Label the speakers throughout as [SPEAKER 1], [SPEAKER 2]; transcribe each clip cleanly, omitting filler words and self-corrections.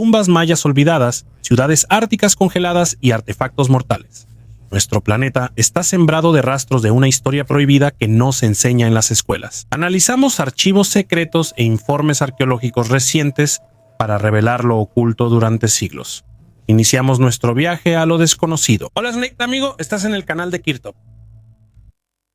[SPEAKER 1] tumbas mayas olvidadas, ciudades árticas congeladas y artefactos mortales. Nuestro planeta está sembrado de rastros de una historia prohibida que no se enseña en las escuelas. Analizamos archivos secretos e informes arqueológicos recientes para revelar lo oculto durante siglos. Iniciamos nuestro viaje a lo desconocido. Hola Snake, amigo, estás en el canal de Kirtop.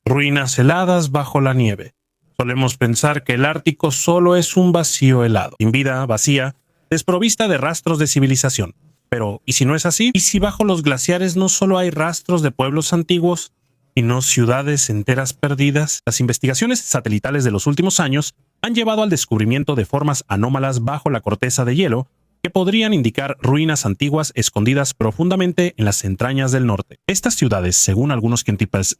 [SPEAKER 1] Ruinas heladas bajo la nieve. Solemos pensar que el Ártico solo es un vacío helado, sin vida, vacía, desprovista de rastros de civilización. Pero, ¿y si no es así? ¿Y si bajo los glaciares no solo hay rastros de pueblos antiguos, sino ciudades enteras perdidas? Las investigaciones satelitales de los últimos años han llevado al descubrimiento de formas anómalas bajo la corteza de hielo que podrían indicar ruinas antiguas escondidas profundamente en las entrañas del norte. Estas ciudades, según algunos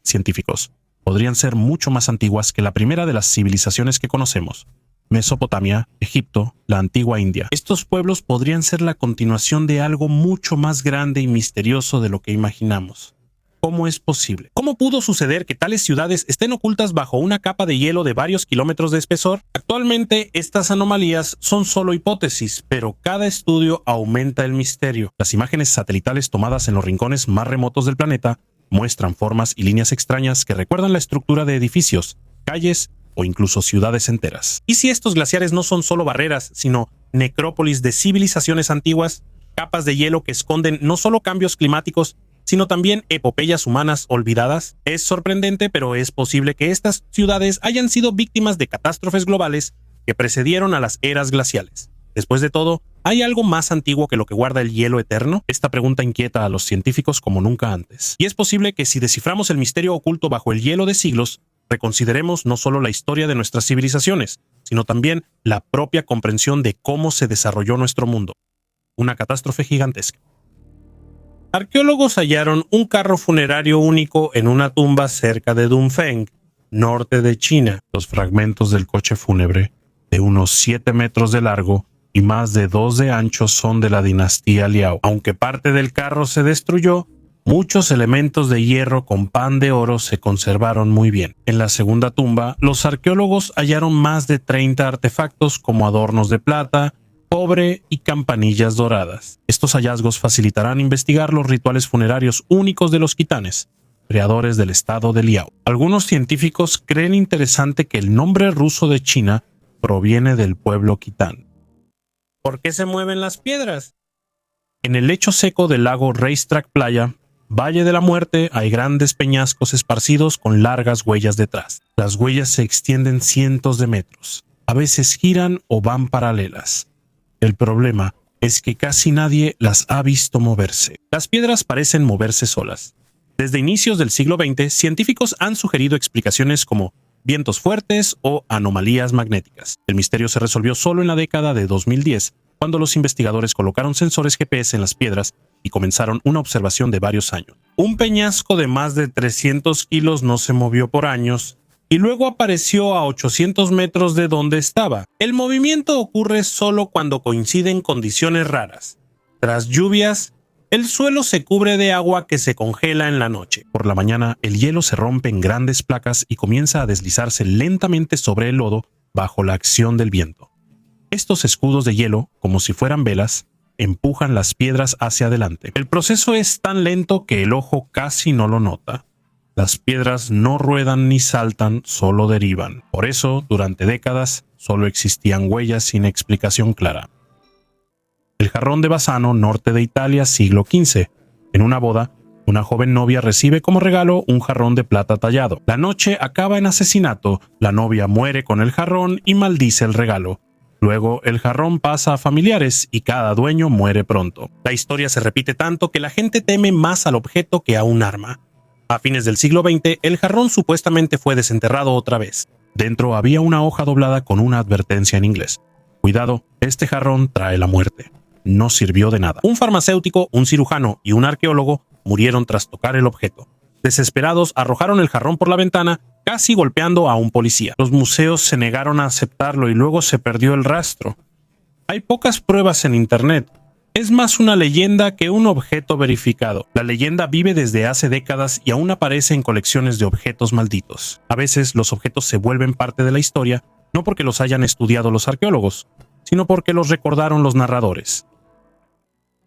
[SPEAKER 1] científicos, podrían ser mucho más antiguas que la primera de las civilizaciones que conocemos: Mesopotamia, Egipto, la antigua India. Estos pueblos podrían ser la continuación de algo mucho más grande y misterioso de lo que imaginamos. ¿Cómo es posible? ¿Cómo pudo suceder que tales ciudades estén ocultas bajo una capa de hielo de varios kilómetros de espesor? Actualmente, estas anomalías son solo hipótesis, pero cada estudio aumenta el misterio. Las imágenes satelitales tomadas en los rincones más remotos del planeta muestran formas y líneas extrañas que recuerdan la estructura de edificios, calles o incluso ciudades enteras. ¿Y si estos glaciares no son solo barreras, sino necrópolis de civilizaciones antiguas, capas de hielo que esconden no solo cambios climáticos, sino también epopeyas humanas olvidadas? Es sorprendente, pero es posible que estas ciudades hayan sido víctimas de catástrofes globales que precedieron a las eras glaciales. Después de todo, ¿hay algo más antiguo que lo que guarda el hielo eterno? Esta pregunta inquieta a los científicos como nunca antes. Y es posible que si desciframos el misterio oculto bajo el hielo de siglos, reconsideremos no solo la historia de nuestras civilizaciones, sino también la propia comprensión de cómo se desarrolló nuestro mundo. Una catástrofe gigantesca. Arqueólogos hallaron un carro funerario único en una tumba cerca de Dunfeng, norte de China. Los fragmentos del coche fúnebre, de unos 7 metros de largo y más de 2 de ancho, son de la dinastía Liao. Aunque parte del carro se destruyó, muchos elementos de hierro con pan de oro se conservaron muy bien. En la segunda tumba, los arqueólogos hallaron más de 30 artefactos como adornos de plata, cobre y campanillas doradas. Estos hallazgos facilitarán investigar los rituales funerarios únicos de los khitanes, creadores del estado de Liao. Algunos científicos creen interesante que el nombre ruso de China proviene del pueblo khitán. ¿Por qué se mueven las piedras? En el lecho seco del lago Racetrack Playa, Valle de la Muerte, hay grandes peñascos esparcidos con largas huellas detrás. Las huellas se extienden cientos de metros. A veces giran o van paralelas. El problema es que casi nadie las ha visto moverse. Las piedras parecen moverse solas. Desde inicios del siglo XX, científicos han sugerido explicaciones como vientos fuertes o anomalías magnéticas. El misterio se resolvió solo en la década de 2010, cuando los investigadores colocaron sensores GPS en las piedras y comenzaron una observación de varios años. Un peñasco de más de 300 kilos no se movió por años y luego apareció a 800 metros de donde estaba. El movimiento ocurre solo cuando coinciden condiciones raras. Tras lluvias, el suelo se cubre de agua que se congela en la noche. Por la mañana, el hielo se rompe en grandes placas y comienza a deslizarse lentamente sobre el lodo bajo la acción del viento. Estos escudos de hielo, como si fueran velas, empujan las piedras hacia adelante. El proceso es tan lento que el ojo casi no lo nota. Las piedras no ruedan ni saltan, solo derivan. Por eso, durante décadas, solo existían huellas sin explicación clara. El jarrón de Bassano, norte de Italia, siglo XV. En una boda, una joven novia recibe como regalo un jarrón de plata tallado. La noche acaba en asesinato, la novia muere con el jarrón y maldice el regalo. Luego, el jarrón pasa a familiares y cada dueño muere pronto. La historia se repite tanto que la gente teme más al objeto que a un arma. A fines del siglo XX, el jarrón supuestamente fue desenterrado otra vez. Dentro había una hoja doblada con una advertencia en inglés. Cuidado, este jarrón trae la muerte. No sirvió de nada. Un farmacéutico, un cirujano y un arqueólogo murieron tras tocar el objeto. Desesperados, arrojaron el jarrón por la ventana, casi golpeando a un policía. Los museos se negaron a aceptarlo y luego se perdió el rastro. Hay pocas pruebas en internet. Es más una leyenda que un objeto verificado. La leyenda vive desde hace décadas y aún aparece en colecciones de objetos malditos. A veces los objetos se vuelven parte de la historia, no porque los hayan estudiado los arqueólogos, sino porque los recordaron los narradores.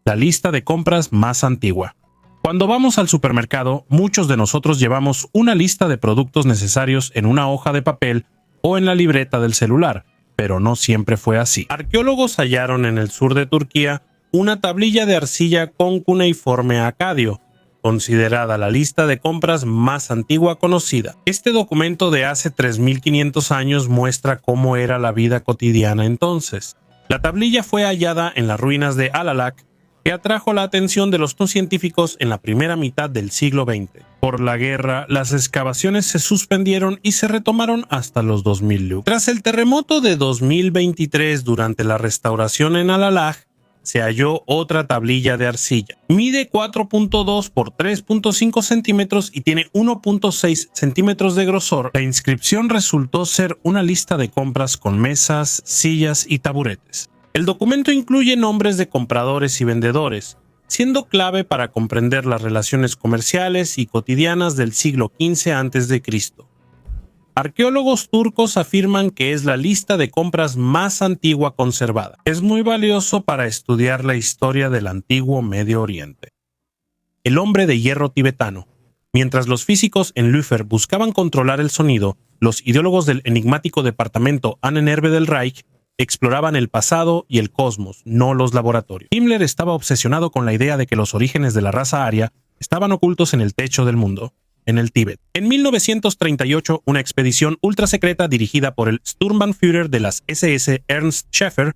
[SPEAKER 1] la lista de compras más antigua. Cuando vamos al supermercado, muchos de nosotros llevamos una lista de productos necesarios en una hoja de papel o en la libreta del celular, pero no siempre fue así. Arqueólogos hallaron en el sur de Turquía una tablilla de arcilla con cuneiforme acadio, considerada la lista de compras más antigua conocida. Este documento de hace 3500 años muestra cómo era la vida cotidiana entonces. La tablilla fue hallada en las ruinas de Alalak, que atrajo la atención de los científicos en la primera mitad del siglo XX. Por la guerra, las excavaciones se suspendieron y se retomaron hasta los 2000. Tras el terremoto de 2023, durante la restauración en Alalak, se halló otra tablilla de arcilla. Mide 4.2 por 3.5 centímetros y tiene 1.6 centímetros de grosor. La inscripción resultó ser una lista de compras con mesas, sillas y taburetes. El documento incluye nombres de compradores y vendedores, siendo clave para comprender las relaciones comerciales y cotidianas del siglo XV a.C. Arqueólogos turcos afirman que es la lista de compras más antigua conservada. Es muy valioso para estudiar la historia del antiguo Medio Oriente. El hombre de hierro tibetano. Mientras los físicos en Lüfer buscaban controlar el sonido, los ideólogos del enigmático departamento Ahnenerbe del Reich exploraban el pasado y el cosmos, no los laboratorios. Himmler estaba obsesionado con la idea de que los orígenes de la raza aria estaban ocultos en el techo del mundo, en el Tíbet. En 1938, una expedición ultrasecreta dirigida por el Sturmbannführer de las SS Ernst Schäfer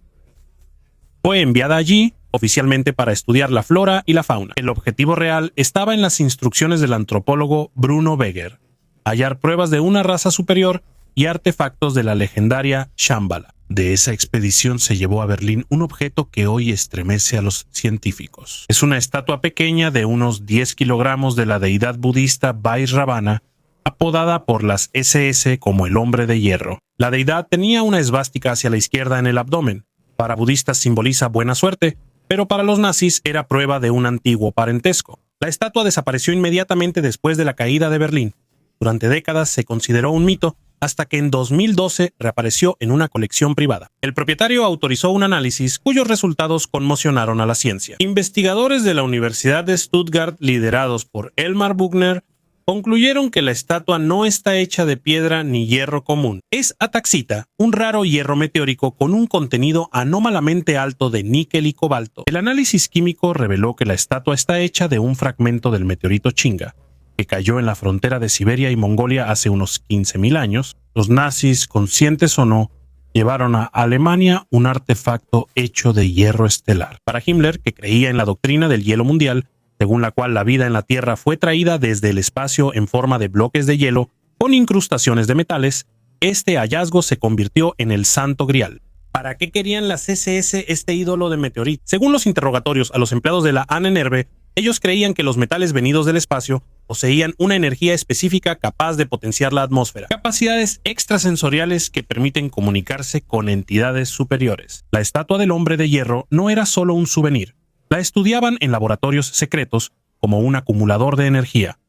[SPEAKER 1] fue enviada allí oficialmente para estudiar la flora y la fauna. El objetivo real estaba en las instrucciones del antropólogo Bruno Beger: hallar pruebas de una raza superior y artefactos de la legendaria Shambhala. De esa expedición se llevó a Berlín un objeto que hoy estremece a los científicos. Es una estatua pequeña de unos 10 kilogramos de la deidad budista Vairravana, apodada por las SS como el hombre de hierro. La deidad tenía una esvástica hacia la izquierda en el abdomen. Para budistas simboliza buena suerte, pero para los nazis era prueba de un antiguo parentesco. La estatua desapareció inmediatamente después de la caída de Berlín. Durante décadas se consideró un mito, hasta que en 2012 reapareció en una colección privada. El propietario autorizó un análisis cuyos resultados conmocionaron a la ciencia. Investigadores de la Universidad de Stuttgart, liderados por Elmar Buchner, concluyeron que la estatua no está hecha de piedra ni hierro común. Es ataxita, un raro hierro meteórico con un contenido anómalamente alto de níquel y cobalto. El análisis químico reveló que la estatua está hecha de un fragmento del meteorito Chinga, que cayó en la frontera de Siberia y Mongolia hace unos 15.000 años. Los nazis, conscientes o no, llevaron a Alemania un artefacto hecho de hierro estelar. Para Himmler, que creía en la doctrina del hielo mundial, según la cual la vida en la Tierra fue traída desde el espacio en forma de bloques de hielo con incrustaciones de metales, este hallazgo se convirtió en el Santo Grial. ¿Para qué querían las SS este ídolo de meteorito? Según los interrogatorios a los empleados de la Ahnenerbe, ellos creían que los metales venidos del espacio poseían una energía específica capaz de potenciar la atmósfera, capacidades extrasensoriales que permiten comunicarse con entidades superiores. La estatua del hombre de hierro no era solo un souvenir. La estudiaban en laboratorios secretos como un acumulador de energía.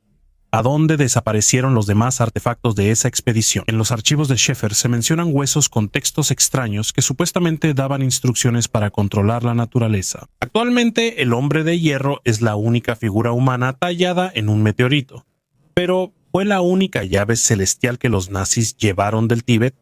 [SPEAKER 1] ¿A dónde desaparecieron los demás artefactos de esa expedición? En los archivos de Schäfer se mencionan huesos con textos extraños que supuestamente daban instrucciones para controlar la naturaleza. Actualmente, el hombre de hierro es la única figura humana tallada en un meteorito. Pero, ¿fue la única llave celestial que los nazis llevaron del Tíbet?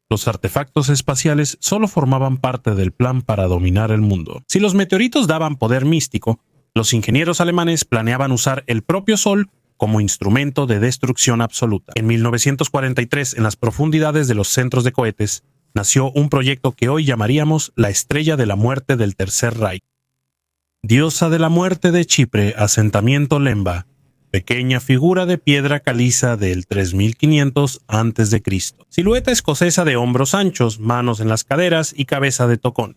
[SPEAKER 1] Los artefactos espaciales solo formaban parte del plan para dominar el mundo. Si los meteoritos daban poder místico, los ingenieros alemanes planeaban usar el propio Sol como instrumento de destrucción absoluta. En 1943, en las profundidades de los centros de cohetes, nació un proyecto que hoy llamaríamos la Estrella de la Muerte del Tercer Reich. Diosa de la muerte de Chipre, asentamiento Lemba, pequeña figura de piedra caliza del 3500 a.C. Silueta escocesa de hombros anchos, manos en las caderas y cabeza de tocón.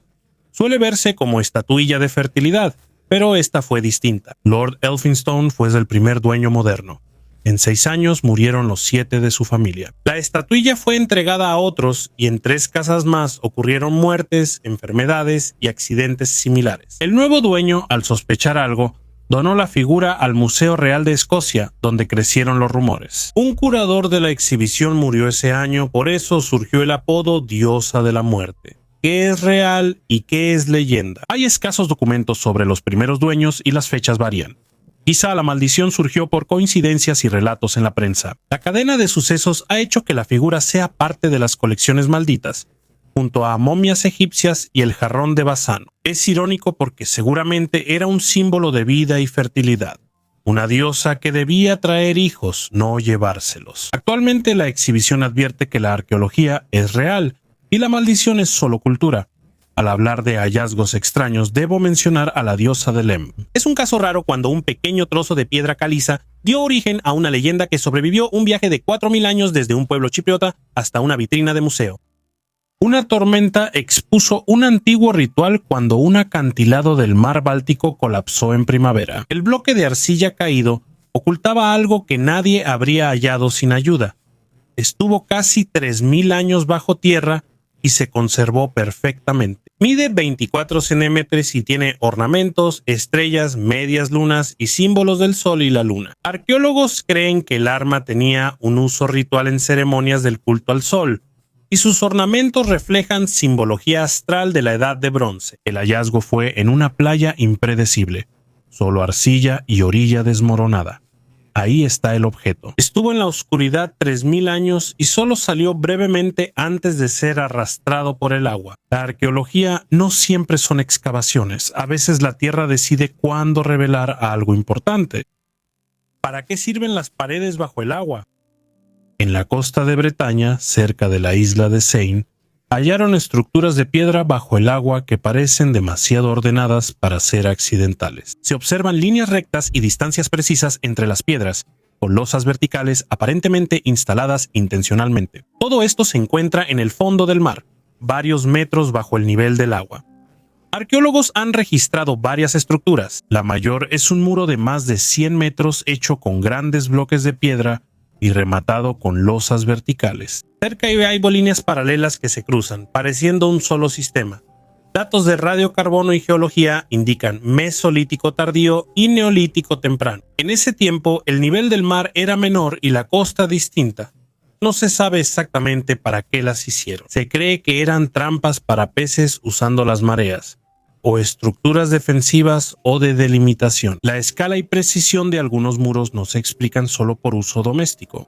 [SPEAKER 1] Suele verse como estatuilla de fertilidad, pero esta fue distinta. Lord Elphinstone fue el primer dueño moderno. En 6 años murieron los 7 de su familia. La estatuilla fue entregada a otros y en 3 casas más ocurrieron muertes, enfermedades y accidentes similares. El nuevo dueño, al sospechar algo, donó la figura al Museo Real de Escocia, donde crecieron los rumores. Un curador de la exhibición murió ese año, por eso surgió el apodo Diosa de la Muerte. qué es real y qué es leyenda. Hay escasos documentos sobre los primeros dueños y las fechas varían. Quizá la maldición surgió por coincidencias y relatos en la prensa. La cadena de sucesos ha hecho que la figura sea parte de las colecciones malditas, junto a momias egipcias y el jarrón de Bassano. Es irónico porque seguramente era un símbolo de vida y fertilidad. Una diosa que debía traer hijos, no llevárselos. Actualmente la exhibición advierte que la arqueología es real y la maldición es solo cultura. Al hablar de hallazgos extraños, debo mencionar a la diosa de Lem. Es un caso raro cuando un pequeño trozo de piedra caliza dio origen a una leyenda que sobrevivió un viaje de 4000 años desde un pueblo chipriota hasta una vitrina de museo. Una tormenta expuso un antiguo ritual cuando un acantilado del mar Báltico colapsó en primavera. El bloque de arcilla caído ocultaba algo que nadie habría hallado sin ayuda. Estuvo casi 3000 años bajo tierra y se conservó perfectamente. Mide 24 centímetros y tiene ornamentos, estrellas, medias lunas y símbolos del sol y la luna. Arqueólogos creen que el arma tenía un uso ritual en ceremonias del culto al sol, y sus ornamentos reflejan simbología astral de la Edad de Bronce. El hallazgo fue en una playa impredecible, solo arcilla y orilla desmoronada. Ahí está el objeto. Estuvo en la oscuridad 3000 años y solo salió brevemente antes de ser arrastrado por el agua. La arqueología no siempre son excavaciones. A veces la tierra decide cuándo revelar algo importante. ¿Para qué sirven las paredes bajo el agua? En la costa de Bretaña, cerca de la isla de Seine, hallaron estructuras de piedra bajo el agua que parecen demasiado ordenadas para ser accidentales. Se observan líneas rectas y distancias precisas entre las piedras, con losas verticales aparentemente instaladas intencionalmente. Todo esto se encuentra en el fondo del mar, varios metros bajo el nivel del agua. Arqueólogos han registrado varias estructuras. La mayor es un muro de más de 100 metros hecho con grandes bloques de piedra y rematado con losas verticales. Cerca hay líneas paralelas que se cruzan, pareciendo un solo sistema. Datos de radiocarbono y geología indican Mesolítico tardío y Neolítico temprano. En ese tiempo, el nivel del mar era menor y la costa distinta. No se sabe exactamente para qué las hicieron. Se cree que eran trampas para peces usando las mareas, o estructuras defensivas o de delimitación. La escala y precisión de algunos muros no se explican solo por uso doméstico.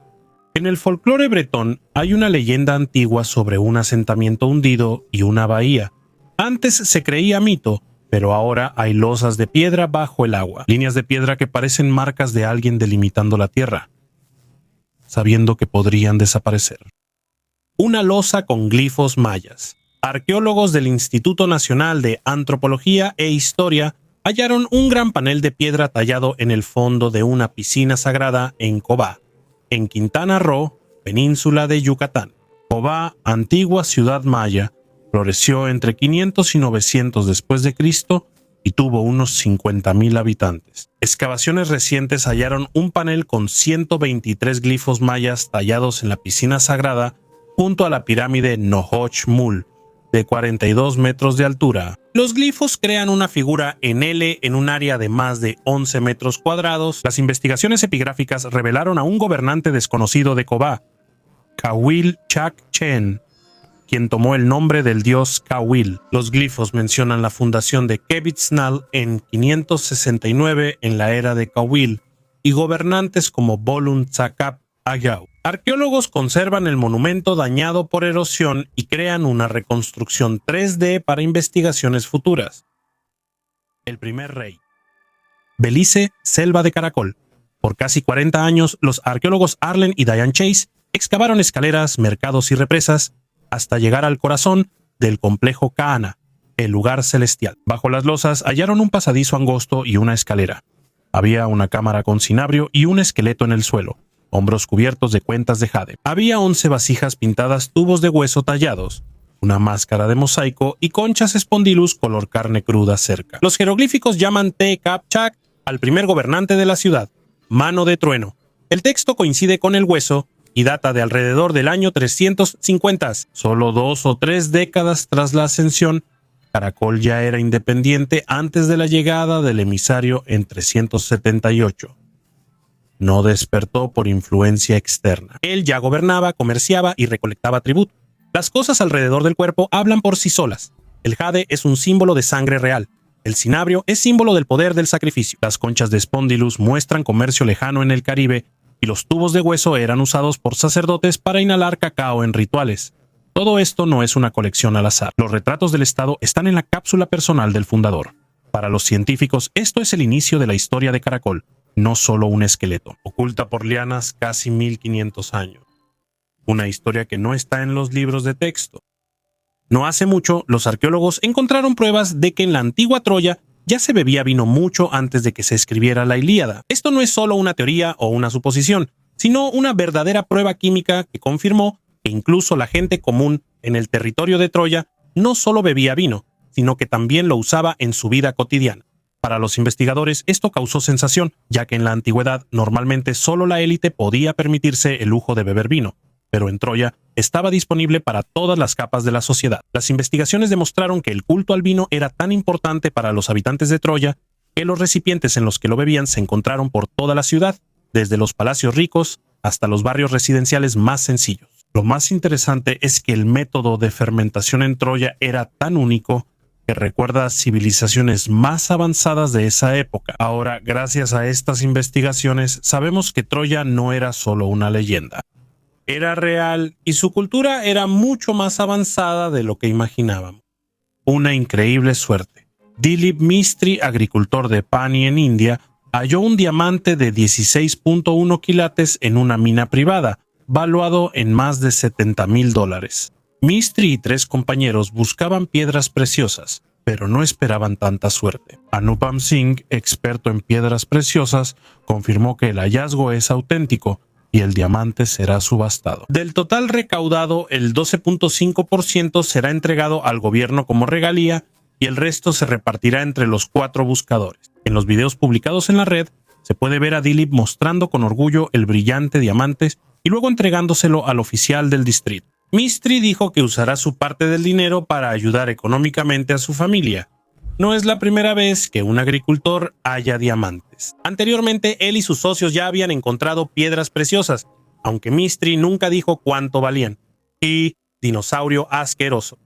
[SPEAKER 1] En el folclore bretón hay una leyenda antigua sobre un asentamiento hundido y una bahía. Antes se creía mito, pero ahora hay losas de piedra bajo el agua, líneas de piedra que parecen marcas de alguien delimitando la tierra, sabiendo que podrían desaparecer. Una losa con glifos mayas. Arqueólogos del Instituto Nacional de Antropología e Historia hallaron un gran panel de piedra tallado en el fondo de una piscina sagrada en Cobá, en Quintana Roo, península de Yucatán. Cobá, antigua ciudad maya, floreció entre 500 y 900 después de Cristo y tuvo unos 50,000 habitantes. Excavaciones recientes hallaron un panel con 123 glifos mayas tallados en la piscina sagrada junto a la pirámide Nohoch-Mul, de 42 metros de altura. Los glifos crean una figura en L en un área de más de 11 metros cuadrados. Las investigaciones epigráficas revelaron a un gobernante desconocido de Cobá, Kawil Chak Chen, quien tomó el nombre del dios Kawil. Los glifos mencionan la fundación de Quetzal en 569 en la era de Kawil y gobernantes como Bolun Tsakap Ayau. Arqueólogos conservan el monumento dañado por erosión y crean una reconstrucción 3D para investigaciones futuras. El primer rey. Belice, selva de caracol. Por casi 40 años, los arqueólogos Arlen y Diane Chase excavaron escaleras, mercados y represas hasta llegar al corazón del complejo Kaana, el lugar celestial. Bajo las losas hallaron un pasadizo angosto y una escalera. Había una cámara con cinabrio y un esqueleto en el suelo, hombros cubiertos de cuentas de jade. Había 11 vasijas pintadas, tubos de hueso tallados, una máscara de mosaico y conchas espondylus color carne cruda cerca. Los jeroglíficos llaman Te-Kap-Chak al primer gobernante de la ciudad, mano de trueno. El texto coincide con el hueso y data de alrededor del año 350. Solo 2 o 3 décadas tras la ascensión, Caracol ya era independiente antes de la llegada del emisario en 378. No despertó por influencia externa. Él ya gobernaba, comerciaba y recolectaba tributo. Las cosas alrededor del cuerpo hablan por sí solas. El jade es un símbolo de sangre real. El cinabrio es símbolo del poder del sacrificio. Las conchas de Spondylus muestran comercio lejano en el Caribe y los tubos de hueso eran usados por sacerdotes para inhalar cacao en rituales. Todo esto no es una colección al azar. Los retratos del Estado están en la cápsula personal del fundador. Para los científicos, esto es el inicio de la historia de Caracol, no solo un esqueleto. Oculta por lianas casi 1500 años. Una historia que no está en los libros de texto. No hace mucho, los arqueólogos encontraron pruebas de que en la antigua Troya ya se bebía vino mucho antes de que se escribiera la Ilíada. Esto no es solo una teoría o una suposición, sino una verdadera prueba química que confirmó que incluso la gente común en el territorio de Troya no solo bebía vino, sino que también lo usaba en su vida cotidiana. Para los investigadores esto causó sensación, ya que en la antigüedad normalmente solo la élite podía permitirse el lujo de beber vino, pero en Troya estaba disponible para todas las capas de la sociedad. Las investigaciones demostraron que el culto al vino era tan importante para los habitantes de Troya que los recipientes en los que lo bebían se encontraron por toda la ciudad, desde los palacios ricos hasta los barrios residenciales más sencillos. Lo más interesante es que el método de fermentación en Troya era tan único que recuerda a civilizaciones más avanzadas de esa época. Ahora, gracias a estas investigaciones, sabemos que Troya no era solo una leyenda. Era real y su cultura era mucho más avanzada de lo que imaginábamos. Una increíble suerte. Dilip Mistry, agricultor de Pani en India, halló un diamante de 16.1 quilates en una mina privada, valuado en más de $70,000. Mistry y 3 compañeros buscaban piedras preciosas, pero no esperaban tanta suerte. Anupam Singh, experto en piedras preciosas, confirmó que el hallazgo es auténtico y el diamante será subastado. Del total recaudado, el 12.5% será entregado al gobierno como regalía y el resto se repartirá entre los 4 buscadores. En los videos publicados en la red, se puede ver a Dilip mostrando con orgullo el brillante diamante y luego entregándoselo al oficial del distrito. Mistry dijo que usará su parte del dinero para ayudar económicamente a su familia. No es la primera vez que un agricultor halla diamantes. Anteriormente, él y sus socios ya habían encontrado piedras preciosas, aunque Mistry nunca dijo cuánto valían. Y dinosaurio asqueroso.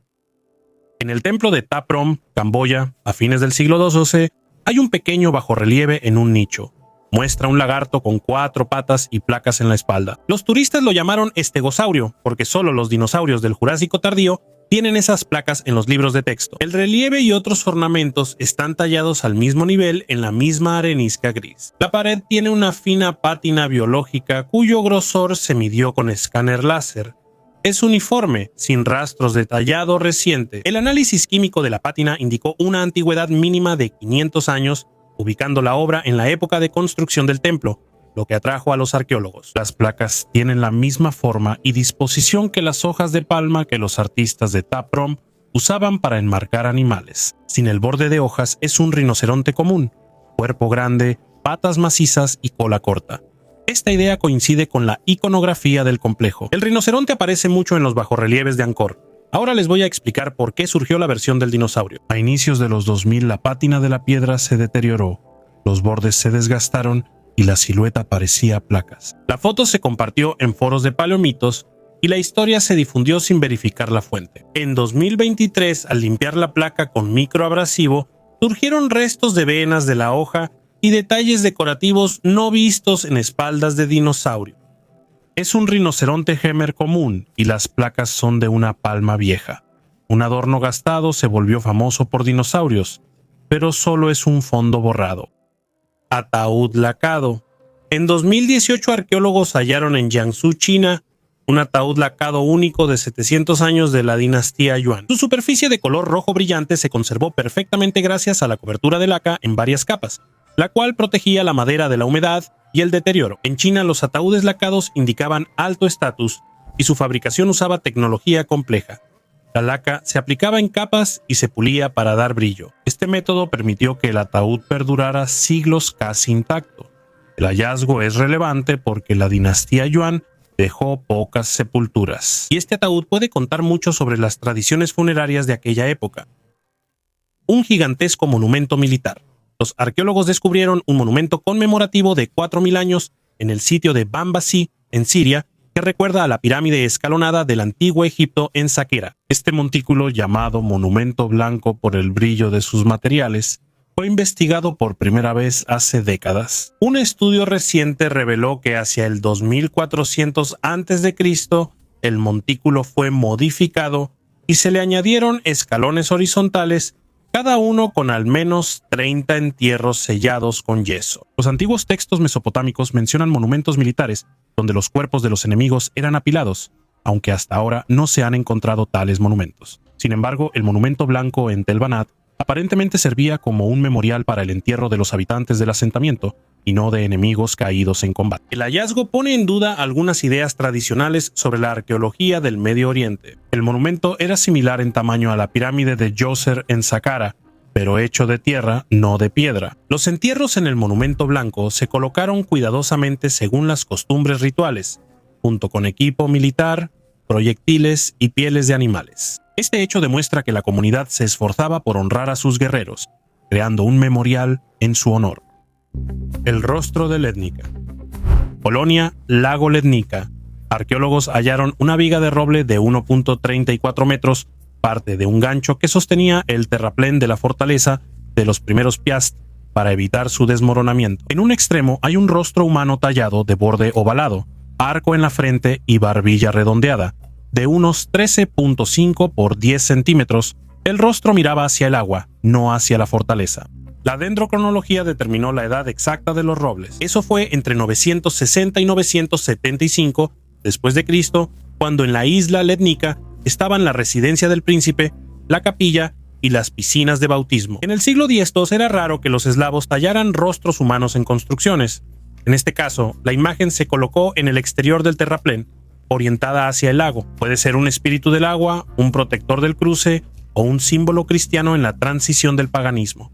[SPEAKER 1] En el templo de Ta Prohm, Camboya, a fines del siglo XII, hay un pequeño bajorrelieve en un nicho. Muestra un lagarto con 4 patas y placas en la espalda. Los turistas lo llamaron estegosaurio, porque solo los dinosaurios del Jurásico tardío tienen esas placas en los libros de texto. El relieve y otros ornamentos están tallados al mismo nivel en la misma arenisca gris. La pared tiene una fina pátina biológica cuyo grosor se midió con escáner láser. Es uniforme, sin rastros de tallado reciente. El análisis químico de la pátina indicó una antigüedad mínima de 500 años, ubicando la obra en la época de construcción del templo, lo que atrajo a los arqueólogos. Las placas tienen la misma forma y disposición que las hojas de palma que los artistas de Ta Prohm usaban para enmarcar animales. Sin el borde de hojas es un rinoceronte común, cuerpo grande, patas macizas y cola corta. Esta idea coincide con la iconografía del complejo. El rinoceronte aparece mucho en los bajorrelieves de Angkor. Ahora les voy a explicar por qué surgió la versión del dinosaurio. A inicios de los 2000 la pátina de la piedra se deterioró, los bordes se desgastaron y la silueta parecía placas. La foto se compartió en foros de paleomitos y la historia se difundió sin verificar la fuente. En 2023, al limpiar la placa con microabrasivo, surgieron restos de venas de la hoja y detalles decorativos no vistos en espaldas de dinosaurio. Es un rinoceronte Hemer común y las placas son de una palma vieja. Un adorno gastado se volvió famoso por dinosaurios, pero solo es un fondo borrado. Ataúd lacado. En 2018 arqueólogos hallaron en Jiangsu, China, un ataúd lacado único de 700 años de la dinastía Yuan. Su superficie de color rojo brillante se conservó perfectamente gracias a la cobertura de laca en varias capas, la cual protegía la madera de la humedad y el deterioro. En China los ataúdes lacados indicaban alto estatus y su fabricación usaba tecnología compleja. La laca se aplicaba en capas y se pulía para dar brillo. Este método permitió que el ataúd perdurara siglos casi intacto. El hallazgo es relevante porque la dinastía Yuan dejó pocas sepulturas. Y este ataúd puede contar mucho sobre las tradiciones funerarias de aquella época. Un gigantesco monumento militar. Los arqueólogos descubrieron un monumento conmemorativo de 4000 años en el sitio de Bambasi, en Siria, que recuerda a la pirámide escalonada del antiguo Egipto en Saqqara. Este montículo, llamado Monumento Blanco por el brillo de sus materiales, fue investigado por primera vez hace décadas. Un estudio reciente reveló que hacia el 2400 a.C. el montículo fue modificado y se le añadieron escalones horizontales, cada uno con al menos 30 entierros sellados con yeso. Los antiguos textos mesopotámicos mencionan monumentos militares donde los cuerpos de los enemigos eran apilados, aunque hasta ahora no se han encontrado tales monumentos. Sin embargo, el monumento blanco en Tel Banat aparentemente servía como un memorial para el entierro de los habitantes del asentamiento y no de enemigos caídos en combate. El hallazgo pone en duda algunas ideas tradicionales sobre la arqueología del Medio Oriente. El monumento era similar en tamaño a la pirámide de Djoser en Saqqara, pero hecho de tierra, no de piedra. Los entierros en el monumento blanco se colocaron cuidadosamente según las costumbres rituales, junto con equipo militar, proyectiles y pieles de animales. Este hecho demuestra que la comunidad se esforzaba por honrar a sus guerreros, creando un memorial en su honor. El rostro de Lednica. Polonia, lago Lednica. Arqueólogos hallaron una viga de roble de 1.34 metros, parte de un gancho que sostenía el terraplén de la fortaleza de los primeros Piast para evitar su desmoronamiento. En un extremo hay un rostro humano tallado de borde ovalado, arco en la frente y barbilla redondeada. De unos 13.5 por 10 centímetros, el rostro miraba hacia el agua, no hacia la fortaleza. La dendrocronología determinó la edad exacta de los robles. Eso fue entre 960 y 975 después de Cristo, cuando en la isla Lednica estaban la residencia del príncipe, la capilla y las piscinas de bautismo. En el siglo X era raro que los eslavos tallaran rostros humanos en construcciones. En este caso, la imagen se colocó en el exterior del terraplén, orientada hacia el lago. Puede ser un espíritu del agua, un protector del cruce o un símbolo cristiano en la transición del paganismo.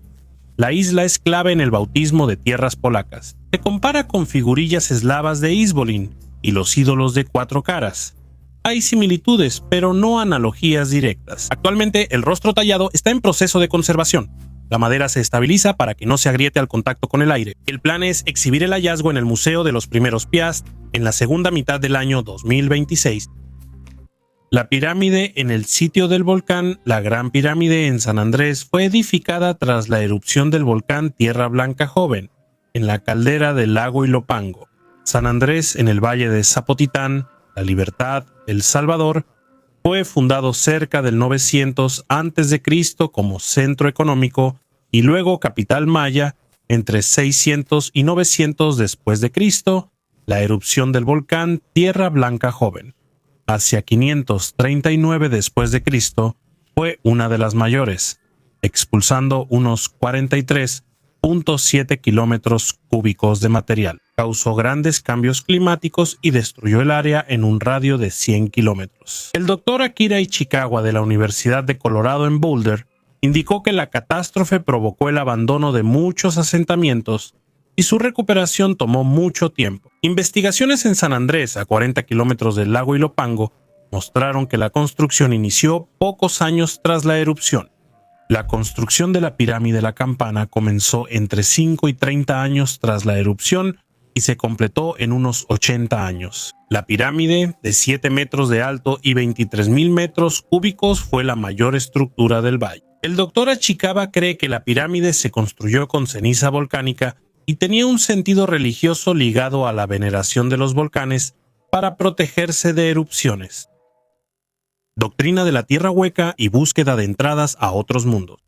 [SPEAKER 1] La isla es clave en el bautismo de tierras polacas. Se compara con figurillas eslavas de Izvolin y los ídolos de cuatro caras. Hay similitudes, pero no analogías directas. Actualmente, el rostro tallado está en proceso de conservación. La madera se estabiliza para que no se agriete al contacto con el aire. El plan es exhibir el hallazgo en el Museo de los Primeros Piast en la segunda mitad del año 2026. La pirámide en el sitio del volcán, la Gran Pirámide en San Andrés, fue edificada tras la erupción del volcán Tierra Blanca Joven, en la caldera del lago Ilopango. San Andrés, en el valle de Zapotitán, La Libertad, El Salvador, fue fundado cerca del 900 a.C. como centro económico y luego capital maya entre 600 y 900 después de Cristo, la erupción del volcán Tierra Blanca Joven. Hacia 539 después de Cristo fue una de las mayores, expulsando unos 43.7 kilómetros cúbicos de material. Causó grandes cambios climáticos y destruyó el área en un radio de 100 kilómetros. El doctor Akira Ichikawa de la Universidad de Colorado en Boulder indicó que la catástrofe provocó el abandono de muchos asentamientos y su recuperación tomó mucho tiempo. Investigaciones en San Andrés, a 40 kilómetros del lago Ilopango, mostraron que la construcción inició pocos años tras la erupción. La construcción de la pirámide de la campana comenzó entre 5 y 30 años tras la erupción y se completó en unos 80 años. La pirámide, de 7 metros de alto y 23.000 metros cúbicos, fue la mayor estructura del valle. El doctor Achikaba cree que la pirámide se construyó con ceniza volcánica y tenía un sentido religioso ligado a la veneración de los volcanes para protegerse de erupciones. Doctrina de la Tierra Hueca y búsqueda de entradas a otros mundos.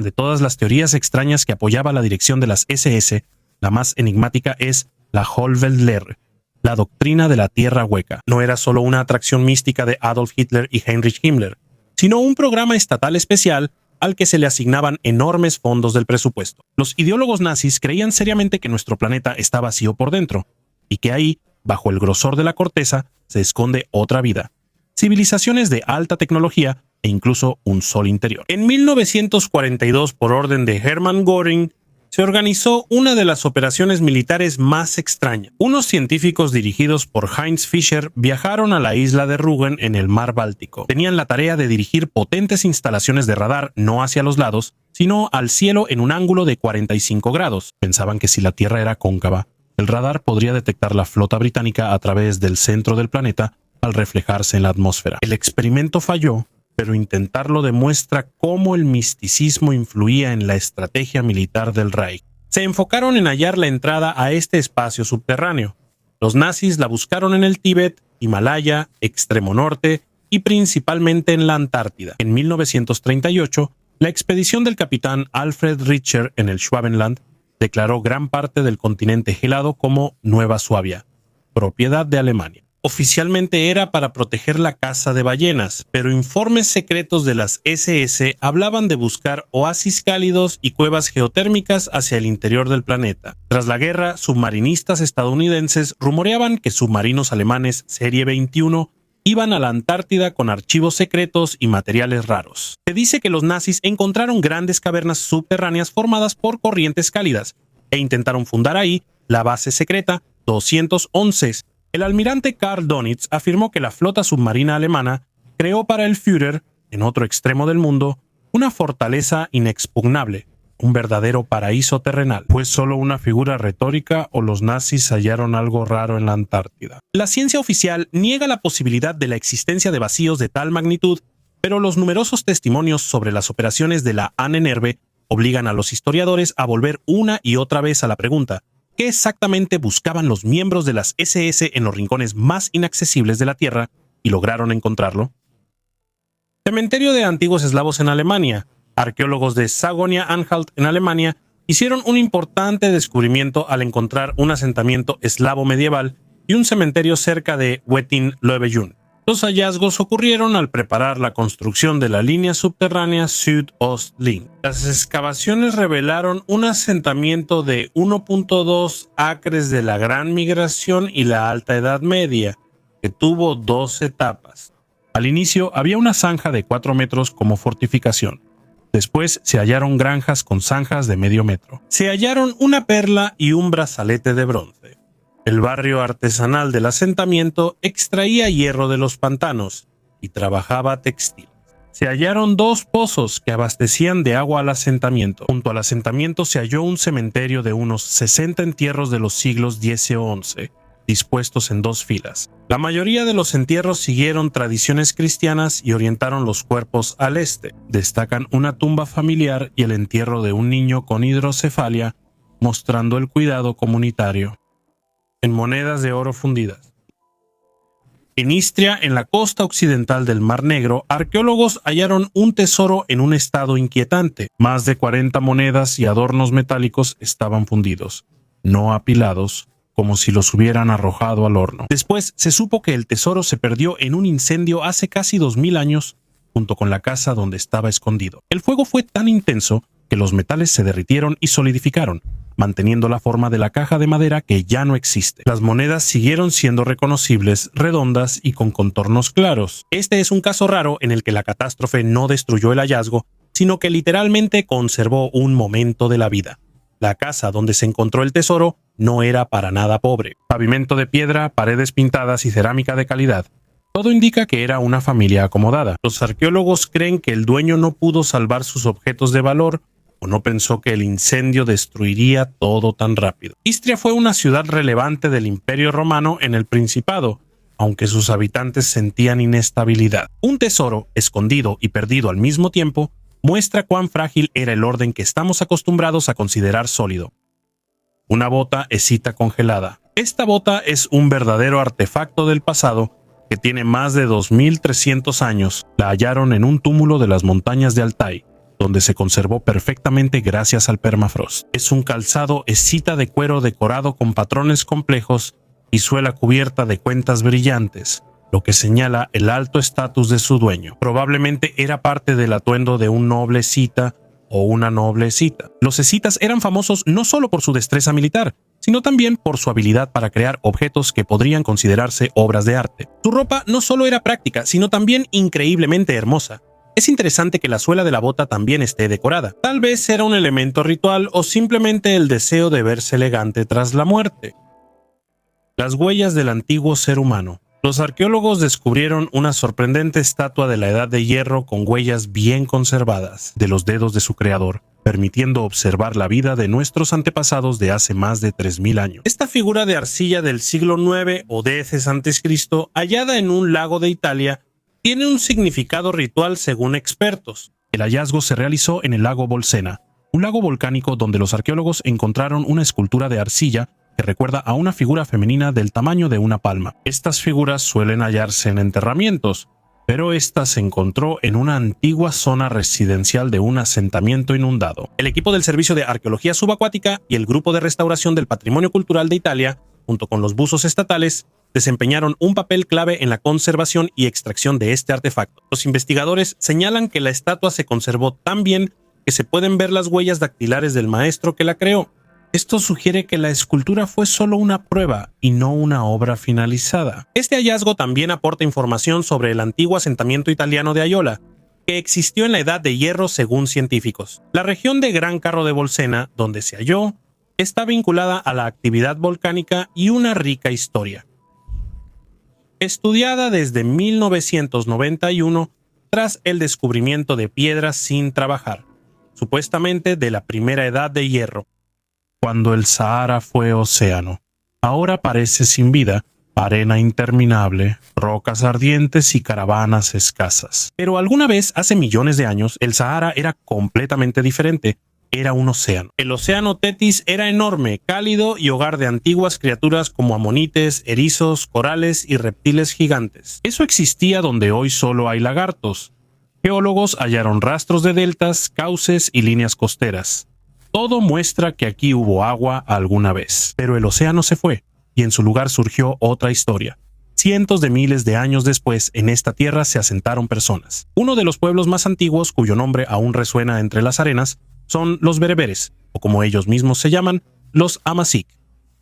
[SPEAKER 1] De todas las teorías extrañas que apoyaba la dirección de las SS, la más enigmática es la Hölveld-Lehre, la doctrina de la Tierra Hueca. No era solo una atracción mística de Adolf Hitler y Heinrich Himmler, sino un programa estatal especial al que se le asignaban enormes fondos del presupuesto. Los ideólogos nazis creían seriamente que nuestro planeta está vacío por dentro, y que ahí, bajo el grosor de la corteza, se esconde otra vida, civilizaciones de alta tecnología e incluso un sol interior. En 1942, por orden de Hermann Göring, se organizó una de las operaciones militares más extrañas. Unos científicos dirigidos por Heinz Fischer viajaron a la isla de Rügen en el mar Báltico. Tenían la tarea de dirigir potentes instalaciones de radar no hacia los lados, sino al cielo en un ángulo de 45 grados. Pensaban que si la Tierra era cóncava, El radar podría detectar la flota británica a través del centro del planeta al reflejarse en la atmósfera. El experimento falló, pero intentarlo demuestra cómo el misticismo influía en la estrategia militar del Reich. Se enfocaron en hallar la entrada a este espacio subterráneo. Los nazis la buscaron en el Tíbet, Himalaya, Extremo Norte y principalmente en la Antártida. En 1938, la expedición del capitán Alfred Richter en el Schwabenland declaró gran parte del continente helado como Nueva Suabia, propiedad de Alemania. Oficialmente era para proteger la caza de ballenas, pero informes secretos de las SS hablaban de buscar oasis cálidos y cuevas geotérmicas hacia el interior del planeta. Tras la guerra, submarinistas estadounidenses rumoreaban que submarinos alemanes Serie 21 iban a la Antártida con archivos secretos y materiales raros. Se dice que los nazis encontraron grandes cavernas subterráneas formadas por corrientes cálidas e intentaron fundar ahí la base secreta 211. El almirante Karl Donitz afirmó que la flota submarina alemana creó para el Führer, en otro extremo del mundo, una fortaleza inexpugnable, un verdadero paraíso terrenal. ¿Fue solo una figura retórica o los nazis hallaron algo raro en la Antártida? La ciencia oficial niega la posibilidad de la existencia de vacíos de tal magnitud, pero los numerosos testimonios sobre las operaciones de la Ahnenerbe obligan a los historiadores a volver una y otra vez a la pregunta: ¿qué exactamente buscaban los miembros de las SS en los rincones más inaccesibles de la Tierra y lograron encontrarlo? Cementerio de antiguos eslavos en Alemania. Arqueólogos de Sajonia-Anhalt en Alemania hicieron un importante descubrimiento al encontrar un asentamiento eslavo medieval y un cementerio cerca de Wettin-Löbejun. Los hallazgos ocurrieron al preparar la construcción de la línea subterránea Süd-Ost-Link. Las excavaciones revelaron un asentamiento de 1.2 acres de la Gran Migración y la Alta Edad Media, que tuvo 2 etapas. Al inicio había una zanja de 4 metros como fortificación. Después se hallaron granjas con zanjas de medio metro. Se hallaron una perla y un brazalete de bronce. El barrio artesanal del asentamiento extraía hierro de los pantanos y trabajaba textil. Se hallaron 2 pozos que abastecían de agua al asentamiento. Junto al asentamiento se halló un cementerio de unos 60 entierros de los siglos X o XI, dispuestos en 2 filas. La mayoría de los entierros siguieron tradiciones cristianas y orientaron los cuerpos al este. Destacan una tumba familiar y el entierro de un niño con hidrocefalia, mostrando el cuidado comunitario. En monedas de oro fundidas. En Istria, en la costa occidental del Mar Negro, arqueólogos hallaron un tesoro en un estado inquietante. Más de 40 monedas y adornos metálicos estaban fundidos, no apilados, como si los hubieran arrojado al horno. Después se supo que el tesoro se perdió en un incendio hace casi 2000 años, junto con la casa donde estaba escondido. El fuego fue tan intenso que los metales se derritieron y solidificaron, manteniendo la forma de la caja de madera que ya no existe. Las monedas siguieron siendo reconocibles, redondas y con contornos claros. Este es un caso raro en el que la catástrofe no destruyó el hallazgo, sino que literalmente conservó un momento de la vida. La casa donde se encontró el tesoro no era para nada pobre. Pavimento de piedra, paredes pintadas y cerámica de calidad. Todo indica que era una familia acomodada. Los arqueólogos creen que el dueño no pudo salvar sus objetos de valor o no pensó que el incendio destruiría todo tan rápido. Istria fue una ciudad relevante del Imperio Romano en el Principado, aunque sus habitantes sentían inestabilidad. Un tesoro, escondido y perdido al mismo tiempo, muestra cuán frágil era el orden que estamos acostumbrados a considerar sólido. Una bota escita congelada. Esta bota es un verdadero artefacto del pasado que tiene más de 2300 años. La hallaron en un túmulo de las montañas de Altai, donde se conservó perfectamente gracias al permafrost. Es un calzado escita de cuero decorado con patrones complejos y suela cubierta de cuentas brillantes, lo que señala el alto estatus de su dueño. Probablemente era parte del atuendo de un noble escita o una noble escita. Los escitas eran famosos no solo por su destreza militar, sino también por su habilidad para crear objetos que podrían considerarse obras de arte. Su ropa no solo era práctica, sino también increíblemente hermosa. Es interesante que la suela de la bota también esté decorada. Tal vez era un elemento ritual o simplemente el deseo de verse elegante tras la muerte. Las huellas del antiguo ser humano. Los arqueólogos descubrieron una sorprendente estatua de la Edad de Hierro con huellas bien conservadas de los dedos de su creador. permitiendo observar la vida de nuestros antepasados de hace más de 3000 años. Esta figura de arcilla del siglo IX o X a.C., hallada en un lago de Italia, tiene un significado ritual según expertos. El hallazgo se realizó en el lago Bolsena, un lago volcánico donde los arqueólogos encontraron una escultura de arcilla que recuerda a una figura femenina del tamaño de una palma. Estas figuras suelen hallarse en enterramientos, pero esta se encontró en una antigua zona residencial de un asentamiento inundado. El equipo del Servicio de Arqueología Subacuática y el Grupo de Restauración del Patrimonio Cultural de Italia, junto con los buzos estatales, desempeñaron un papel clave en la conservación y extracción de este artefacto. Los investigadores señalan que la estatua se conservó tan bien que se pueden ver las huellas dactilares del maestro que la creó. Esto sugiere que la escultura fue solo una prueba y no una obra finalizada. Este hallazgo también aporta información sobre el antiguo asentamiento italiano de Aiola, que existió en la Edad de Hierro según científicos. La región de Gran Carro de Bolsena, donde se halló, está vinculada a la actividad volcánica y una rica historia. Estudiada desde 1991 tras el descubrimiento de piedras sin trabajar, supuestamente de la primera Edad de Hierro, cuando el Sahara fue océano. Ahora parece sin vida, arena interminable, rocas ardientes y caravanas escasas. Pero alguna vez, hace millones de años, el Sahara era completamente diferente. Era un océano. El océano Tetis era enorme, cálido y hogar de antiguas criaturas como amonites, erizos, corales y reptiles gigantes. Eso existía donde hoy solo hay lagartos. Geólogos hallaron rastros de deltas, cauces y líneas costeras. Todo muestra que aquí hubo agua alguna vez. Pero el océano se fue, y en su lugar surgió otra historia. Cientos de miles de años después, en esta tierra se asentaron personas. Uno de los pueblos más antiguos, cuyo nombre aún resuena entre las arenas, son los bereberes, o como ellos mismos se llaman, los Amazigh,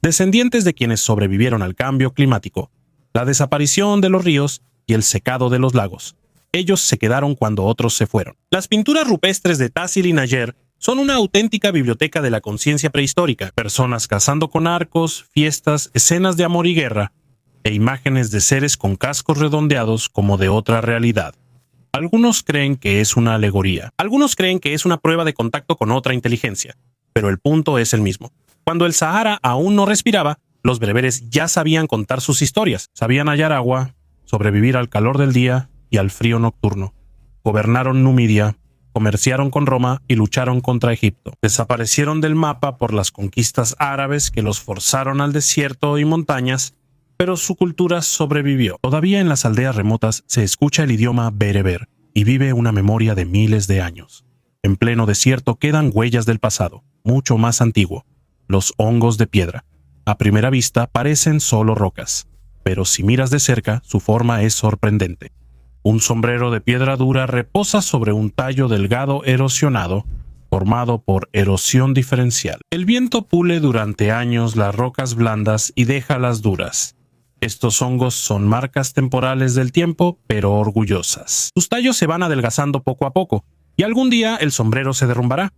[SPEAKER 1] descendientes de quienes sobrevivieron al cambio climático, la desaparición de los ríos y el secado de los lagos. Ellos se quedaron cuando otros se fueron. Las pinturas rupestres de Tassili y Nayer son una auténtica biblioteca de la conciencia prehistórica. Personas cazando con arcos, fiestas, escenas de amor y guerra, e imágenes de seres con cascos redondeados como de otra realidad. Algunos creen que es una alegoría. Algunos creen que es una prueba de contacto con otra inteligencia. Pero el punto es el mismo. Cuando el Sahara aún no respiraba, los bereberes ya sabían contar sus historias. Sabían hallar agua, sobrevivir al calor del día y al frío nocturno. Gobernaron Numidia, comerciaron con Roma y lucharon contra Egipto. Desaparecieron del mapa por las conquistas árabes que los forzaron al desierto y montañas, pero su cultura sobrevivió. Todavía en las aldeas remotas se escucha el idioma bereber y vive una memoria de miles de años. En pleno desierto quedan huellas del pasado, mucho más antiguo, los hongos de piedra. A primera vista parecen solo rocas, pero si miras de cerca, su forma es sorprendente. Un sombrero de piedra dura reposa sobre un tallo delgado erosionado, formado por erosión diferencial. El viento pule durante años las rocas blandas y deja las duras. Estos hongos son marcas temporales del tiempo, pero orgullosas. Sus tallos se van adelgazando poco a poco, y algún día el sombrero se derrumbará.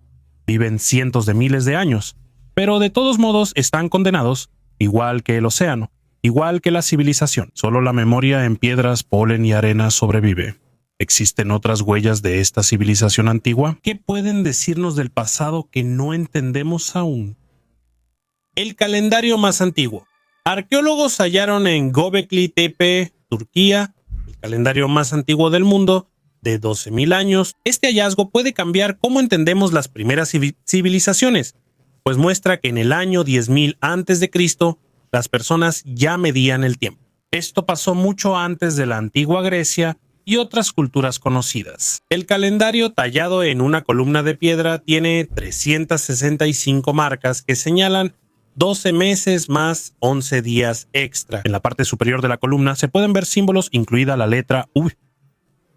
[SPEAKER 1] Viven cientos de miles de años, pero de todos modos están condenados, igual que el océano, igual que la civilización. Solo la memoria en piedras, polen y arena sobrevive. ¿Existen otras huellas de esta civilización antigua? ¿Qué pueden decirnos del pasado que no entendemos aún? El calendario más antiguo. Arqueólogos hallaron en Göbekli Tepe, Turquía, el calendario más antiguo del mundo, de 12.000 años. Este hallazgo puede cambiar cómo entendemos las primeras civilizaciones, pues muestra que en el año 10.000 a.C., las personas ya medían el tiempo. Esto pasó mucho antes de la antigua Grecia y otras culturas conocidas. El calendario tallado en una columna de piedra tiene 365 marcas que señalan 12 meses más 11 días extra. En la parte superior de la columna se pueden ver símbolos, incluida la letra U.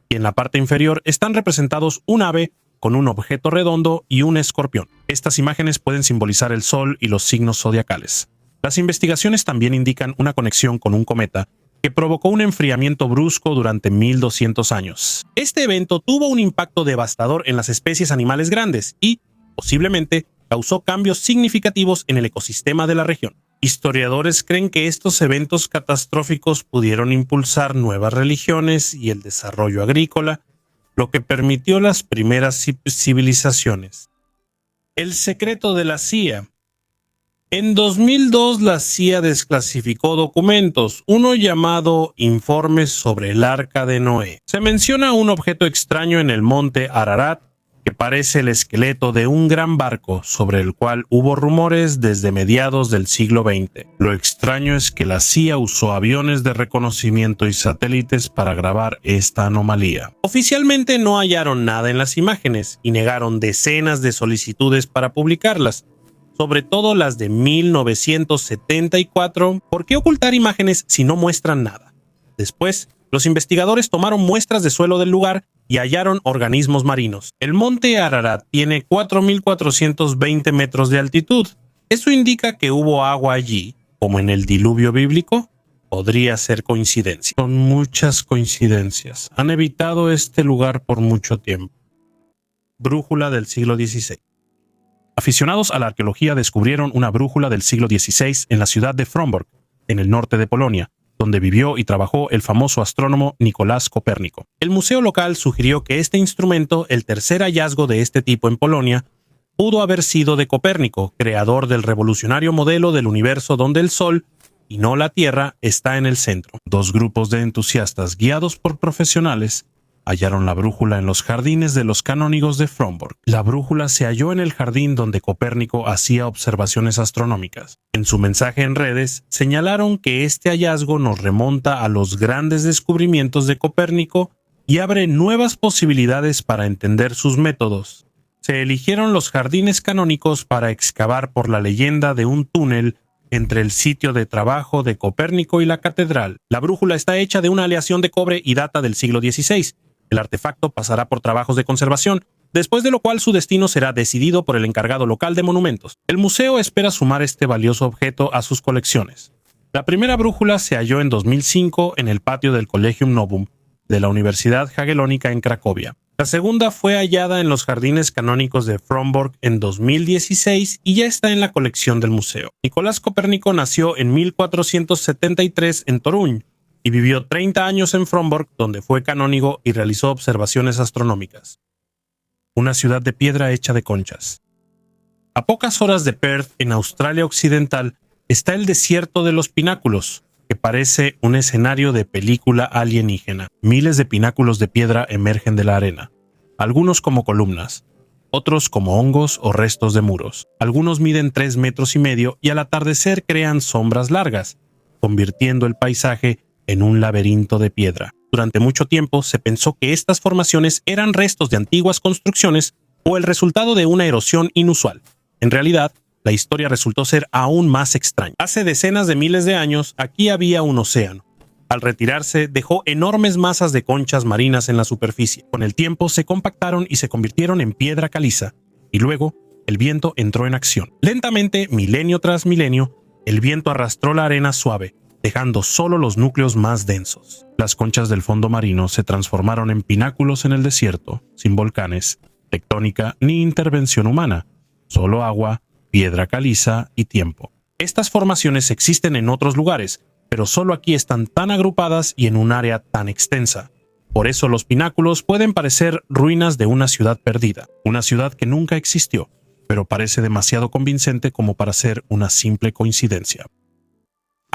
[SPEAKER 1] Y en la parte inferior están representados un ave con un objeto redondo y un escorpión. Estas imágenes pueden simbolizar el sol y los signos zodiacales. Las investigaciones también indican una conexión con un cometa que provocó un enfriamiento brusco durante 1200 años. Este evento tuvo un impacto devastador en las especies animales grandes y, posiblemente, causó cambios significativos en el ecosistema de la región. Historiadores creen que estos eventos catastróficos pudieron impulsar nuevas religiones y el desarrollo agrícola, lo que permitió las primeras civilizaciones. El secreto de la CIA. En 2002 la CIA desclasificó documentos, uno llamado Informes sobre el Arca de Noé. Se menciona un objeto extraño en el monte Ararat que parece el esqueleto de un gran barco sobre el cual hubo rumores desde mediados del siglo XX. Lo extraño es que la CIA usó aviones de reconocimiento y satélites para grabar esta anomalía. Oficialmente no hallaron nada en las imágenes y negaron decenas de solicitudes para publicarlas, sobre todo las de 1974. ¿Por qué ocultar imágenes si no muestran nada? Después, los investigadores tomaron muestras de suelo del lugar y hallaron organismos marinos. El monte Ararat tiene 4.420 metros de altitud. ¿Eso indica que hubo agua allí, como en el diluvio bíblico? Podría ser coincidencia. Son muchas coincidencias. Han evitado este lugar por mucho tiempo. Brújula del siglo XVI. Aficionados a la arqueología descubrieron una brújula del siglo XVI en la ciudad de Frombork, en el norte de Polonia, donde vivió y trabajó el famoso astrónomo Nicolás Copérnico. El museo local sugirió que este instrumento, el tercer hallazgo de este tipo en Polonia, pudo haber sido de Copérnico, creador del revolucionario modelo del universo donde el Sol, y no la Tierra, está en el centro. Dos grupos de entusiastas guiados por profesionales hallaron la brújula en los jardines de los canónigos de Frombork. La brújula se halló en el jardín donde Copérnico hacía observaciones astronómicas. En su mensaje en redes, señalaron que este hallazgo nos remonta a los grandes descubrimientos de Copérnico y abre nuevas posibilidades para entender sus métodos. Se eligieron los jardines canónicos para excavar por la leyenda de un túnel entre el sitio de trabajo de Copérnico y la catedral. La brújula está hecha de una aleación de cobre y data del siglo XVI. El artefacto pasará por trabajos de conservación, después de lo cual su destino será decidido por el encargado local de monumentos. El museo espera sumar este valioso objeto a sus colecciones. La primera brújula se halló en 2005 en el patio del Collegium Novum de la Universidad Jagellónica en Cracovia. La segunda fue hallada en los jardines canónicos de Frombork en 2016 y ya está en la colección del museo. Nicolás Copérnico nació en 1473 en Toruń, y vivió 30 años en Frombork, donde fue canónigo y realizó observaciones astronómicas. Una ciudad de piedra hecha de conchas. A pocas horas de Perth, en Australia Occidental, está el desierto de los pináculos, que parece un escenario de película alienígena. Miles de pináculos de piedra emergen de la arena, algunos como columnas, otros como hongos o restos de muros. Algunos miden 3,5 metros y al atardecer crean sombras largas, convirtiendo el paisaje en un laberinto de piedra. Durante mucho tiempo se pensó que estas formaciones eran restos de antiguas construcciones o el resultado de una erosión inusual. En realidad, la historia resultó ser aún más extraña. Hace decenas de miles de años, aquí había un océano. Al retirarse, dejó enormes masas de conchas marinas en la superficie. Con el tiempo se compactaron y se convirtieron en piedra caliza, y luego el viento entró en acción. Lentamente, milenio tras milenio, el viento arrastró la arena suave, dejando solo los núcleos más densos. Las conchas del fondo marino se transformaron en pináculos en el desierto, sin volcanes, tectónica ni intervención humana, solo agua, piedra caliza y tiempo. Estas formaciones existen en otros lugares, pero solo aquí están tan agrupadas y en un área tan extensa. Por eso los pináculos pueden parecer ruinas de una ciudad perdida, una ciudad que nunca existió, pero parece demasiado convincente como para ser una simple coincidencia.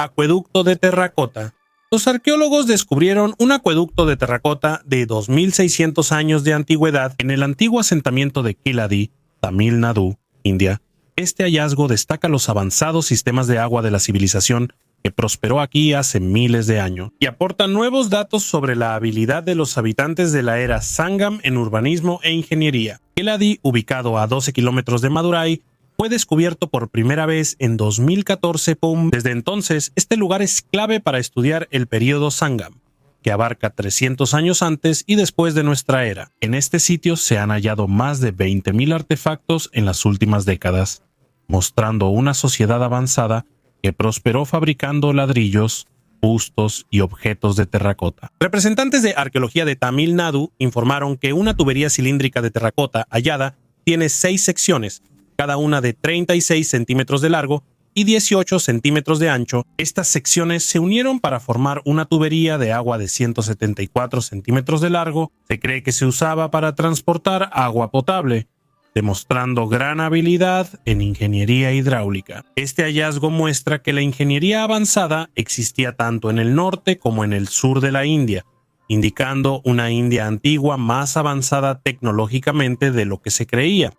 [SPEAKER 1] Acueducto de terracota. Los arqueólogos descubrieron un acueducto de terracota de 2.600 años de antigüedad en el antiguo asentamiento de Kiladi, Tamil Nadu, India. Este hallazgo destaca los avanzados sistemas de agua de la civilización que prosperó aquí hace miles de años y aporta nuevos datos sobre la habilidad de los habitantes de la era Sangam en urbanismo e ingeniería. Kiladi, ubicado a 12 kilómetros de Madurai, fue descubierto por primera vez en 2014. Desde entonces, este lugar es clave para estudiar el período Sangam, que abarca 300 años antes y después de nuestra era. En este sitio se han hallado más de 20.000 artefactos en las últimas décadas, mostrando una sociedad avanzada que prosperó fabricando ladrillos, bustos y objetos de terracota. Representantes de arqueología de Tamil Nadu informaron que una tubería cilíndrica de terracota hallada tiene 6 secciones, cada una de 36 centímetros de largo y 18 centímetros de ancho. Estas secciones se unieron para formar una tubería de agua de 174 centímetros de largo. Se cree que se usaba para transportar agua potable. demostrando gran habilidad en ingeniería hidráulica. Este hallazgo muestra que la ingeniería avanzada existía tanto en el norte como en el sur de la India, indicando una India antigua más avanzada tecnológicamente de lo que se creía.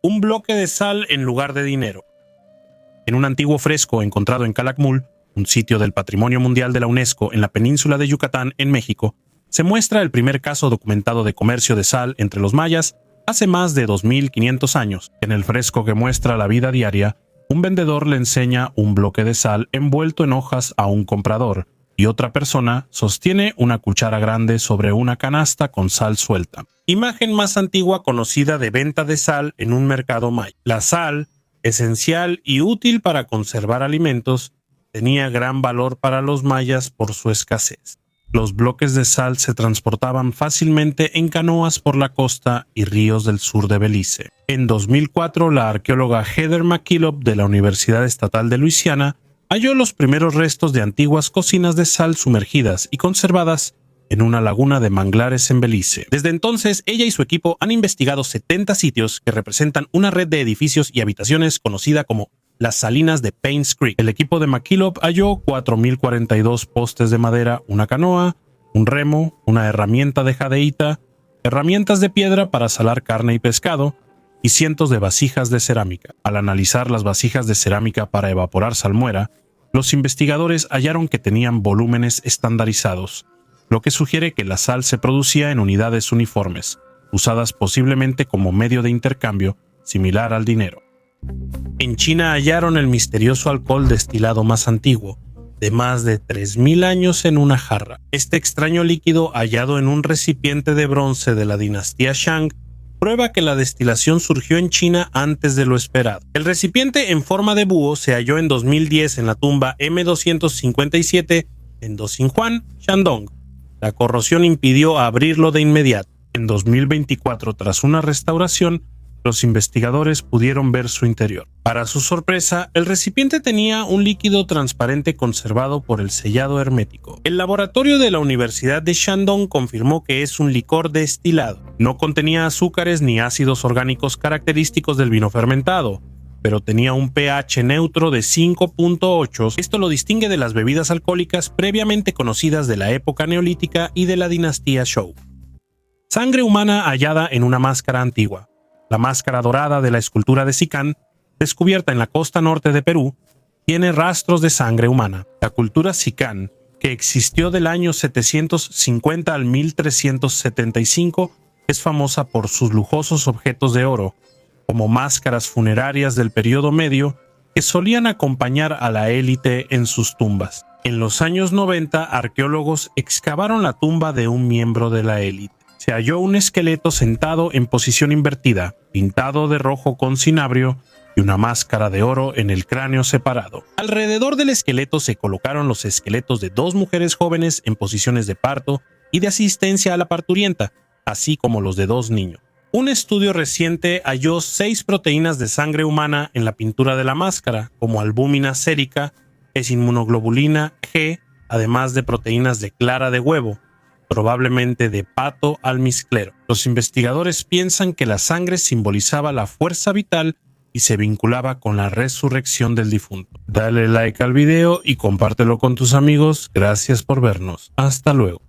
[SPEAKER 1] Un bloque de sal en lugar de dinero. En un antiguo fresco encontrado en Calakmul, un sitio del Patrimonio Mundial de la UNESCO en la península de Yucatán, en México, se muestra el primer caso documentado de comercio de sal entre los mayas hace más de 2500 años. En el fresco que muestra la vida diaria, un vendedor le enseña un bloque de sal envuelto en hojas a un comprador, y otra persona sostiene una cuchara grande sobre una canasta con sal suelta. Imagen más antigua conocida de venta de sal en un mercado maya. La sal, esencial y útil para conservar alimentos, tenía gran valor para los mayas por su escasez. Los bloques de sal se transportaban fácilmente en canoas por la costa y ríos del sur de Belice. En 2004, la arqueóloga Heather McKillop de la Universidad Estatal de Luisiana halló los primeros restos de antiguas cocinas de sal sumergidas y conservadas en una laguna de manglares en Belice. Desde entonces, ella y su equipo han investigado 70 sitios que representan una red de edificios y habitaciones conocida como las salinas de Paynes Creek. El equipo de McKillop halló 4.042 postes de madera, una canoa, un remo, una herramienta de jadeíta, herramientas de piedra para salar carne y pescado, y cientos de vasijas de cerámica. Al analizar las vasijas de cerámica para evaporar salmuera, los investigadores hallaron que tenían volúmenes estandarizados, lo que sugiere que la sal se producía en unidades uniformes, usadas posiblemente como medio de intercambio, similar al dinero. En China hallaron el misterioso alcohol destilado más antiguo, de más de 3000 años en una jarra. Este extraño líquido, hallado en un recipiente de bronce de la dinastía Shang, prueba que la destilación surgió en China antes de lo esperado. El recipiente en forma de búho se halló en 2010 en la tumba M257 en Doxinhuan, Shandong. La corrosión impidió abrirlo de inmediato. En 2024, tras una restauración, los investigadores pudieron ver su interior. Para su sorpresa, el recipiente tenía un líquido transparente conservado por el sellado hermético. El laboratorio de la Universidad de Shandong confirmó que es un licor destilado. No contenía azúcares ni ácidos orgánicos característicos del vino fermentado, pero tenía un pH neutro de 5.8. Esto lo distingue de las bebidas alcohólicas previamente conocidas de la época neolítica y de la dinastía Zhou. Sangre humana hallada en una máscara antigua. La máscara dorada de la escultura de Sicán, descubierta en la costa norte de Perú, tiene rastros de sangre humana. La cultura Sicán, que existió del año 750 al 1375, es famosa por sus lujosos objetos de oro, como máscaras funerarias del periodo medio que solían acompañar a la élite en sus tumbas. En los años 90, arqueólogos excavaron la tumba de un miembro de la élite. Se halló un esqueleto sentado en posición invertida, pintado de rojo con cinabrio y una máscara de oro en el cráneo separado. Alrededor del esqueleto se colocaron los esqueletos de dos mujeres jóvenes en posiciones de parto y de asistencia a la parturienta, así como los de dos niños. Un estudio reciente halló 6 proteínas de sangre humana en la pintura de la máscara, como albúmina sérica, inmunoglobulina G, además de proteínas de clara de huevo, probablemente de pato almizclero. Los investigadores piensan que la sangre simbolizaba la fuerza vital y se vinculaba con la resurrección del difunto. Dale like al video y compártelo con tus amigos. Gracias por vernos. Hasta luego.